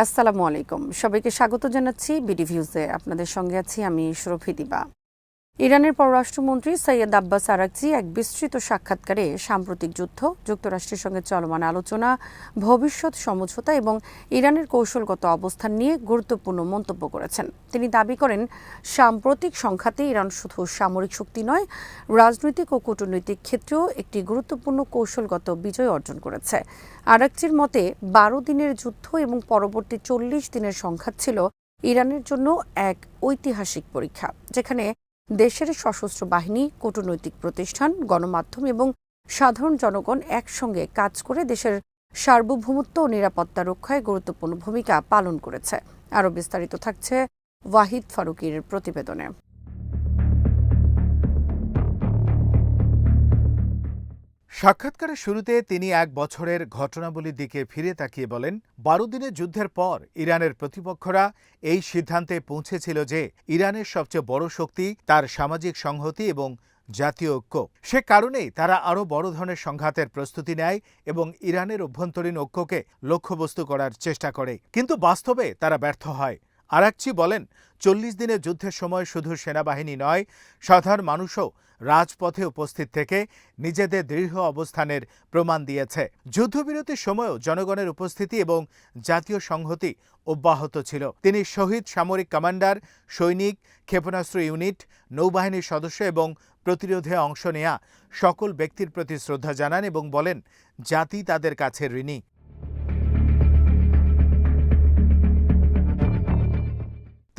আসসালামু আলাইকুম। সবাইকে স্বাগত জানাচ্ছি বিডি ভিউজে। আপনাদের সঙ্গে আছি আমি সুরভি দিবা। ইরানের পররাষ্ট্রমন্ত্রী সৈয়দ আব্বাস আরাকচি এক বিস্তৃত সাক্ষাৎকারে সাম্প্রতিক যুদ্ধ, যুক্তরাষ্ট্রের সঙ্গে চলমান আলোচনা, ভবিষ্যৎ সমঝোতা এবং ইরানের কৌশলগত অবস্থান নিয়ে গুরুত্বপূর্ণ মন্তব্য করেছেন। তিনি দাবি করেন, সাম্প্রতিক সংঘাতে ইরান শুধু সামরিক শক্তি নয়, রাজনৈতিক ও কূটনৈতিক ক্ষেত্রেও একটি গুরুত্বপূর্ণ কৌশলগত বিজয় অর্জন করেছে। আরাকচির মতে ১২ দিনের যুদ্ধ এবং পরবর্তী ৪০ দিনের সংঘাত ছিল ইরানের জন্য এক ঐতিহাসিক পরীক্ষা, যেখানে দেশের সশস্ত্র বাহিনী, কূটনৈতিক প্রতিষ্ঠান, গণমাধ্যম এবং সাধারণ জনগণ একসঙ্গে কাজ করে দেশের সার্বভৌমত্ব ও নিরাপত্তা রক্ষায় গুরুত্বপূর্ণ ভূমিকা পালন করেছে। আরও বিস্তারিত থাকছে ওয়াহিদ ফারুকীর প্রতিবেদনে। সাক্ষাৎকারের শুরুতে তিনি ১ বছরের ঘটনাবলীর দিকে ফিরে তাকিয়ে বলেন, ১২ দিনের যুদ্ধের পর ইরানের প্রতিপক্ষরা এই সিদ্ধান্তে পৌঁছেছিল যে ইরানের সবচেয়ে বড় শক্তি তার সামাজিক সংহতি এবং জাতীয় ঐক্য। সে কারণেই তারা আরও বড় ধরনের সংঘাতের প্রস্তুতি নেয় এবং ইরানের অভ্যন্তরীণ ঐক্যকে লক্ষ্যবস্তু করার চেষ্টা করে, কিন্তু বাস্তবে তারা ব্যর্থ হয়। আরাকচি বলেন, ৪০ দিনের যুদ্ধের সময় শুধু সেনাবাহিনী নয়, সাধারণ মানুষও রাজপথে উপস্থিত থেকে নিজেদের দৃঢ় অবস্থানের প্রমাণ দিয়েছে। যুদ্ধবিরতির সময়ও জনগণের উপস্থিতি এবং জাতীয় সংহতি অব্যাহত ছিল। তিনি শহীদ সামরিক কমান্ডার, সৈনিক, ক্ষেপণাস্ত্র ইউনিট, নৌবাহিনীর সদস্য এবং প্রতিরোধে অংশ নেয়া সকল ব্যক্তির প্রতি শ্রদ্ধা জানান এবং বলেন, জাতি তাদের কাছে ঋণী।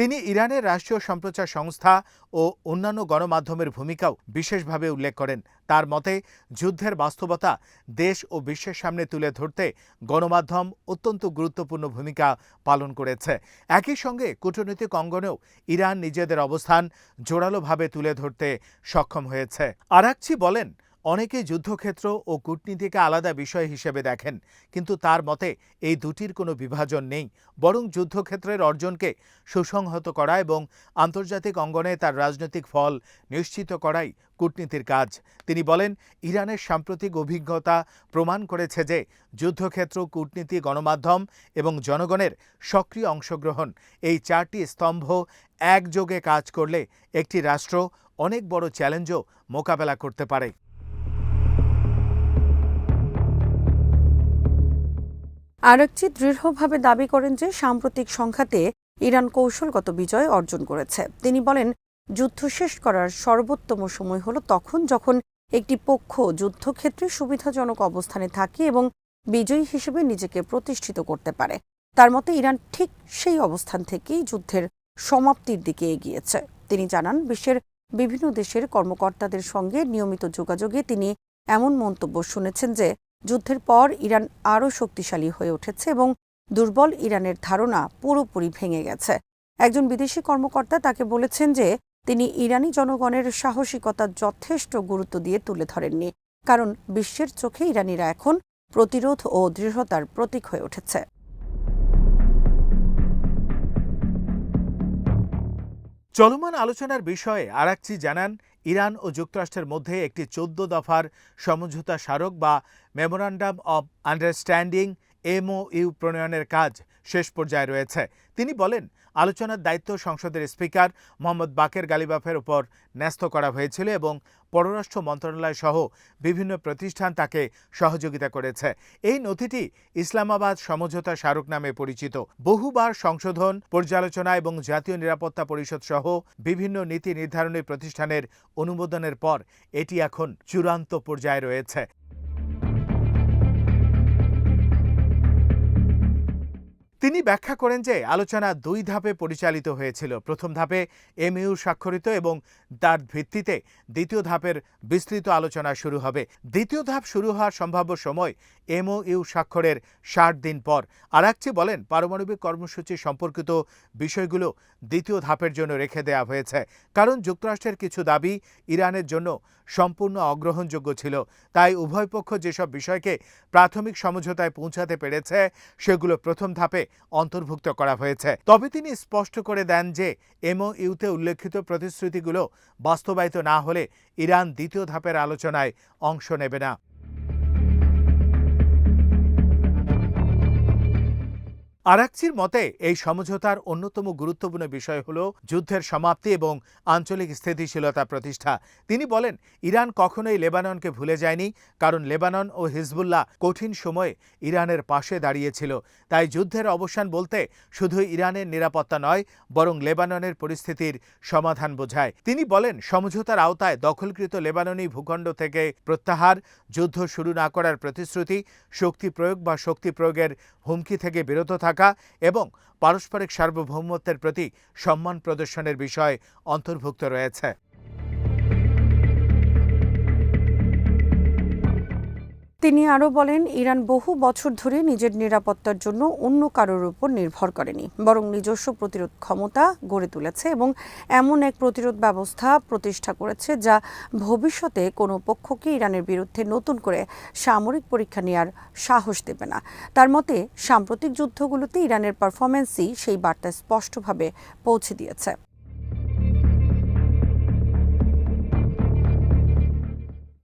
তিনি ইরানের রাষ্ট্রীয় সম্প্রচার সংস্থা ও অন্যান্য গণমাধ্যমের ভূমিকাও বিশেষভাবে উল্লেখ করেন। তার মতে, যুদ্ধের বাস্তবতা দেশ ও বিশ্বের সামনে তুলে ধরতে গণমাধ্যম অত্যন্ত গুরুত্বপূর্ণ ভূমিকা পালন করেছে। একই সঙ্গে কূটনৈতিক অঙ্গনেও ইরান নিজেদের অবস্থান জোরালোভাবে তুলে ধরতে সক্ষম হয়েছে। আরাকচি বলেন, অনেকেই যুদ্ধক্ষেত্র ও কূটনীতিকে আলাদা বিষয় হিসেবে দেখেন, কিন্তু তার মতে এই দুটির কোনো বিভাজন নেই, বরং যুদ্ধক্ষেত্রের অর্জনকে সুসংহত করা এবং আন্তর্জাতিক অঙ্গনে তার রাজনৈতিক ফল নিশ্চিত করাই কূটনীতির কাজ। তিনি বলেন, ইরানের সাম্প্রতিক অভিজ্ঞতা প্রমাণ করেছে যে যুদ্ধক্ষেত্র, কূটনীতি, গণমাধ্যম এবং জনগণের সক্রিয় অংশগ্রহণ, এই ৪টি স্তম্ভ একযোগে কাজ করলে একটি রাষ্ট্র অনেক বড় চ্যালেঞ্জও মোকাবেলা করতে পারে। আরাকচি দৃঢ়ভাবে দাবি করেন যে সাম্প্রতিক সংঘাতে ইরান কৌশলগত বিজয় অর্জন করেছে। তিনি বলেন, যুদ্ধ শেষ করার সর্বোত্তম সময় হলো তখন যখন একটি পক্ষ যুদ্ধক্ষেত্রে সুবিধাজনক অবস্থানে থাকে এবং বিজয়ী হিসেবে নিজেকে প্রতিষ্ঠিত করতে পারে। তার মতে ইরান ঠিক সেই অবস্থান থেকেই যুদ্ধের সমাপ্তির দিকে এগিয়েছে। তিনি জানান, বিশ্বের বিভিন্ন দেশের কর্মকর্তাদের সঙ্গে নিয়মিত যোগাযোগে তিনি এমন মন্তব্য শুনেছেন যে যুদ্ধের পর ইরান আরও শক্তিশালী হয়ে উঠেছে এবং দুর্বল ইরানের ধারণা পুরোপুরি ভেঙে গেছে। একজন বিদেশি কর্মকর্তা তাকে বলেছেন যে তিনি ইরানি জনগণের সাহসিকতা যথেষ্ট গুরুত্ব দিয়ে তুলে ধরেননি, কারণ বিশ্বের চোখে ইরানিরা এখন প্রতিরোধ ও দৃঢ়তার প্রতীক হয়ে উঠেছে। চলমান আলোচনার বিষয়ে আরাকচি জানান, ইরান ও যুক্তরাষ্ট্রের মধ্যে একটি ১৪ দফার সমঝোতা স্মারক বা মেমোরান্ডাম অব আন্ডারস্ট্যান্ডিং MOU প্রণয়নের কাজ শেষ পর্যায়ে রয়েছে। তিনি বলেন, আলোচনার দায়িত্ব সংসদের স্পিকার মোহাম্মদ বাকের গালিবাফের উপর ন্যস্ত করা হয়েছিল এবং পররাষ্ট্র মন্ত্রণালয় সহ বিভিন্ন প্রতিষ্ঠান তাকে সহযোগিতা করেছে। এই নথিটি ইসলামাবাদ সমঝোতা স্মারক নামে পরিচিত। বহুবার সংশোধন, পর্যালোচনা এবং জাতীয় নিরাপত্তা পরিষদ সহ বিভিন্ন নীতি নির্ধারণী প্রতিষ্ঠানের অনুমোদনের পর এটি এখন চূড়ান্ত পর্যায়ে রয়েছে। তিনি ব্যাখ্যা করেন যে আলোচনা ২ ধাপে পরিচালিত হয়েছিল। প্রথম ধাপে MOU স্বাক্ষরিত এবং তার ভিত্তিতে দ্বিতীয় ধাপের বিস্তৃত আলোচনা শুরু হবে। দ্বিতীয় ধাপ শুরু হওয়ার সম্ভাব্য সময় MOU স্বাক্ষরের ৬০ দিন পর। আরাকচি বলেন, পারমাণবিক কর্মসূচি সম্পর্কিত বিষয়গুলো দ্বিতীয় ধাপের জন্য রেখে দেওয়া হয়েছে, কারণ যুক্তরাষ্ট্রের কিছু দাবি ইরানের জন্য সম্পূর্ণ অগ্রহণযোগ্য ছিল। তাই উভয় পক্ষ যেসব বিষয়কে প্রাথমিক সমঝোতায় পৌঁছাতে পেরেছে সেগুলো প্রথম ধাপে অন্তর্ভুক্ত করা হয়েছে। তবে তিনি স্পষ্ট করে দেন যে MOUতে উল্লেখিত প্রতিশ্রুতিগুলো বাস্তবায়িত না হলে ইরান দ্বিতীয় ধাপের আলোচনায় অংশ নেবে না। আরাকচির মতে এই সমঝোতার অন্যতম গুরুত্বপূর্ণ বিষয় হল যুদ্ধের সমাপ্তি এবং আঞ্চলিক স্থিতিশীলতা প্রতিষ্ঠা। তিনি বলেন, ইরান কখনোই লেবাননকে ভুলে যায়নি, কারণ লেবানন ও হিজবুল্লাহ কঠিন সময়ে ইরানের পাশে দাঁড়িয়েছিল। তাই যুদ্ধের অবসান বলতে শুধু ইরানের নিরাপত্তা নয়, বরং লেবাননের পরিস্থিতির সমাধান বোঝায়। তিনি বলেন, সমঝোতার আওতায় দখলকৃত লেবাননি ভূখণ্ড থেকে প্রত্যাহার, যুদ্ধ শুরু না করার প্রতিশ্রুতি, শক্তি প্রয়োগ বা শক্তি প্রয়োগের হুমকি থেকে বিরত থাকা এবং পারস্পরিক সার্বভৌমত্বের প্রতি সম্মান প্রদর্শনের বিষয় অন্তর্ভুক্ত রয়েছে। তিনি আরও বলেন, ইরান বহু বছর ধরে নিজের নিরাপত্তার জন্য অন্য কারোর উপর নির্ভর করেনি, বরং নিজস্ব প্রতিরোধ ক্ষমতা গড়ে তুলেছে এবং এমন এক প্রতিরোধ ব্যবস্থা প্রতিষ্ঠা করেছে যা ভবিষ্যতে কোনো পক্ষকে ইরানের বিরুদ্ধে নতুন করে সামরিক পরীক্ষা নেওয়ার সাহস দেবে না। তার মতে, সাম্প্রতিক যুদ্ধগুলোতে ইরানের পারফরম্যান্সই সেই বার্তা স্পষ্টভাবে পৌঁছে দিয়েছে।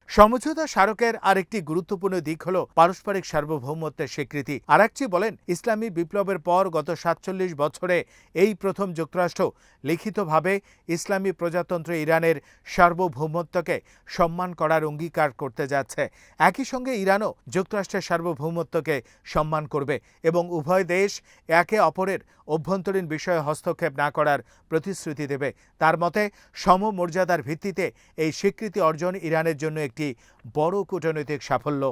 সমঝোতা স্মারকের আরেকটি গুরুত্বপূর্ণ দিক হল পারস্পরিক সার্বভৌমত্বের স্বীকৃতি। আরাকচি বলেন, ইসলামী বিপ্লবের পর গত ৪৭ বছরে এই প্রথম যুক্তরাষ্ট্র লিখিতভাবে ইসলামী প্রজাতন্ত্র ইরানের সার্বভৌমত্বকে সম্মান করার অঙ্গীকার করতে যাচ্ছে। একই সঙ্গে ইরানও যুক্তরাষ্ট্রের সার্বভৌমত্বকে সম্মান করবে এবং উভয় দেশ একে অপরের অভ্যন্তরীণ বিষয়ে হস্তক্ষেপ না করার প্রতিশ্রুতি দেবে। তার মতে, সমমর্যাদার ভিত্তিতে এই স্বীকৃতি অর্জন ইরানের জন্য একটি বড় কূটনৈতিক সাফল্য।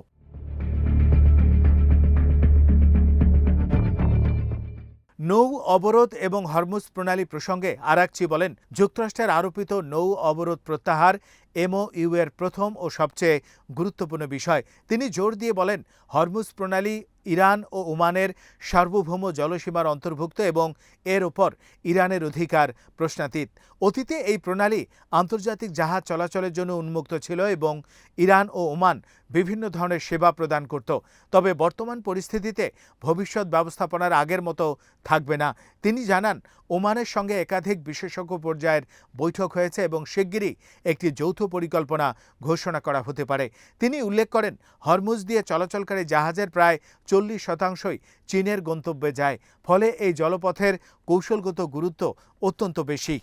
নৌ অবরোধ এবং হরমুজ প্রণালী প্রসঙ্গে আরাকচি বলেন, যুক্তরাষ্ট্রের আরোপিত নৌ অবরোধ প্রত্যাহার MOU এর প্রথম ও সবচেয়ে গুরুত্বপূর্ণ বিষয়। তিনি জোর দিয়ে বলেন, হরমুজ প্রণালী ইরান ও ওমানের সার্বভৌম জলসীমার অন্তর্ভুক্ত এবং এর ওপর ইরানের অধিকার প্রশ্নাতীত। অতীতে এই প্রণালী আন্তর্জাতিক জাহাজ চলাচলের জন্য উন্মুক্ত ছিল এবং ইরান ও ওমান বিভিন্ন ধরনের সেবা প্রদান করত। তবে বর্তমান পরিস্থিতিতে ভবিষ্যৎ ব্যবস্থাপনার আগের মতো থাকবে না। তিনি জানান, ওমানের সঙ্গে একাধিক বিশেষজ্ঞ পর্যায়ের বৈঠক হয়েছে এবং শিগগিরই একটি যৌথ পরিকল্পনা ঘোষণা করা হতে পারে। তিনি উল্লেখ করেন, হরমুজ দিয়ে চলাচলকারী জাহাজের প্রায় 40% চীনের গন্তব্যে যায়, ফলে এই জলপথের কৌশলগত গুরুত্ব অত্যন্ত বেশি।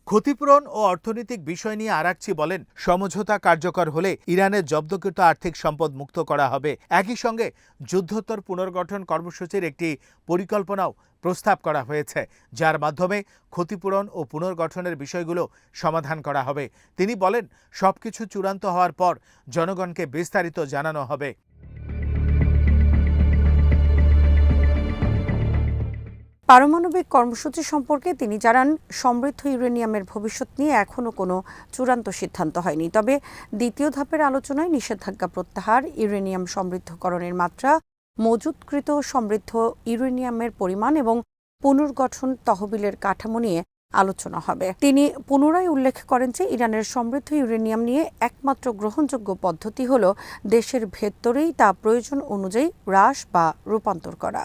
ক্ষতিপূরণ ও অর্থনৈতিক বিষয় নিয়ে আরাকচি বলেন, সমঝোতা কার্যকর হলে ইরানের জব্দকৃত আর্থিক সম্পদ মুক্ত করা হবে। একই সঙ্গে যুদ্ধোত্তর পুনর্গঠন কর্মসূচির একটি পরিকল্পনাও প্রস্তাব করা হয়েছে, যার মাধ্যমে ক্ষতিপূরণ ও পুনর্গঠনের বিষয়গুলো সমাধান করা হবে। তিনি বলেন, সবকিছু চূড়ান্ত হওয়ার পর জনগণকে বিস্তারিত জানানো হবে। পারমাণবিক কর্মসূচি সম্পর্কে তিনি জানান, সমৃদ্ধ ইউরেনিয়ামের ভবিষ্যৎ নিয়ে এখনও কোনো চূড়ান্ত সিদ্ধান্ত হয়নি। তবে দ্বিতীয় ধাপের আলোচনায় নিষেধাজ্ঞা প্রত্যাহার, ইউরেনিয়াম সমৃদ্ধকরণের মাত্রা, মজুতকৃত সমৃদ্ধ ইউরেনিয়ামের পরিমাণ এবং পুনর্গঠন তহবিলের কাঠামো নিয়ে আলোচনা হবে। তিনি পুনরায় উল্লেখ করেন যে, ইরানের সমৃদ্ধ ইউরেনিয়াম নিয়ে একমাত্র গ্রহণযোগ্য পদ্ধতি হল দেশের ভেতরেই তা প্রয়োজন অনুযায়ী হ্রাস বা রূপান্তর করা।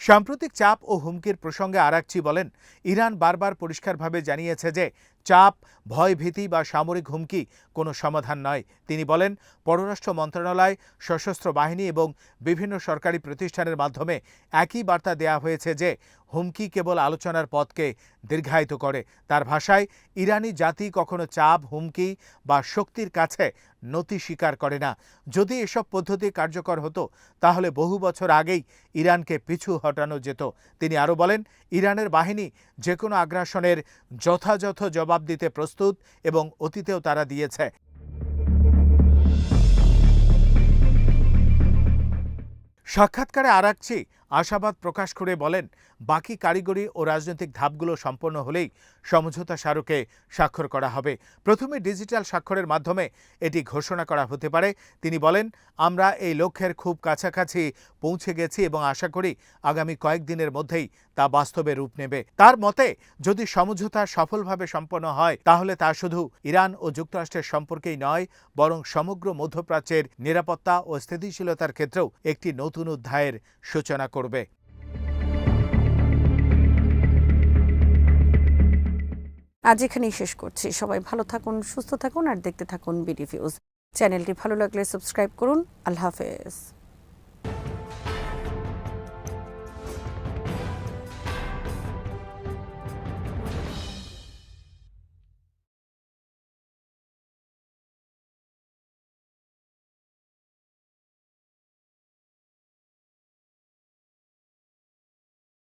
সাম্প্রতিক চাপ ও হুমকির প্রসঙ্গে আরাকচি বলেন, ইরান বারবার পরিষ্কারভাবে জানিয়েছে যে চাপ, ভয়ভীতি বা সামরিক হুমকি কোনো সমাধান নয়। তিনি বলেন, পররাষ্ট্র মন্ত্রণালয়, সশস্ত্র বাহিনী এবং বিভিন্ন সরকারি প্রতিষ্ঠানের মাধ্যমে একই বার্তা দেয়া হয়েছে যে হুমকি কেবল আলোচনার পথকে দীর্ঘায়িত করে। তার ভাষায়, ইরানি জাতি কখনো চাপ, হুমকি বা শক্তির কাছে নতি স্বীকার করে না। যদি এসব পদ্ধতি কার্যকর হতো, তাহলে বহু বছর আগেই ইরানকে পিছু হটানো যেত। তিনি আরও বলেন, ইরানের বাহিনী যে কোনো আগ্রাসনের যথাযথ জবাব দিতে প্রস্তুত এবং অতীতেও তারা দিয়েছে। সাক্ষাৎকারে আরাকচি আশাবাদ প্রকাশ করে বলেন, বাকি কারিগরি ও রাজনৈতিক ধাপগুলো সম্পন্ন হলেই সমঝোতা স্মারকে স্বাক্ষর করা হবে। প্রথমে ডিজিটাল স্বাক্ষরের মাধ্যমে এটি ঘোষণা করা হতে পারে। তিনি বলেন, আমরা এই লক্ষ্যের খুব কাছাকাছি পৌঁছে গেছি এবং আশা করি আগামী কয়েকদিনের মধ্যেই তা বাস্তবে রূপ নেবে। তার মতে, যদি সমঝোতা সফলভাবে সম্পন্ন হয়, তাহলে তা শুধু ইরান ও যুক্তরাষ্ট্রের সম্পর্কেই নয়, বরং সমগ্র মধ্যপ্রাচ্যের নিরাপত্তা ও স্থিতিশীলতার ক্ষেত্রেও একটি নতুন অধ্যায়ের সূচনা করবে। আজ এখানেই শেষ করছি। সবাই ভালো থাকুন, সুস্থ থাকুন আর দেখতে থাকুন বিডি ভিউজ। চ্যানেলটি ভালো লাগলে সাবস্ক্রাইব করুন। আল্লাহ হাফেজ।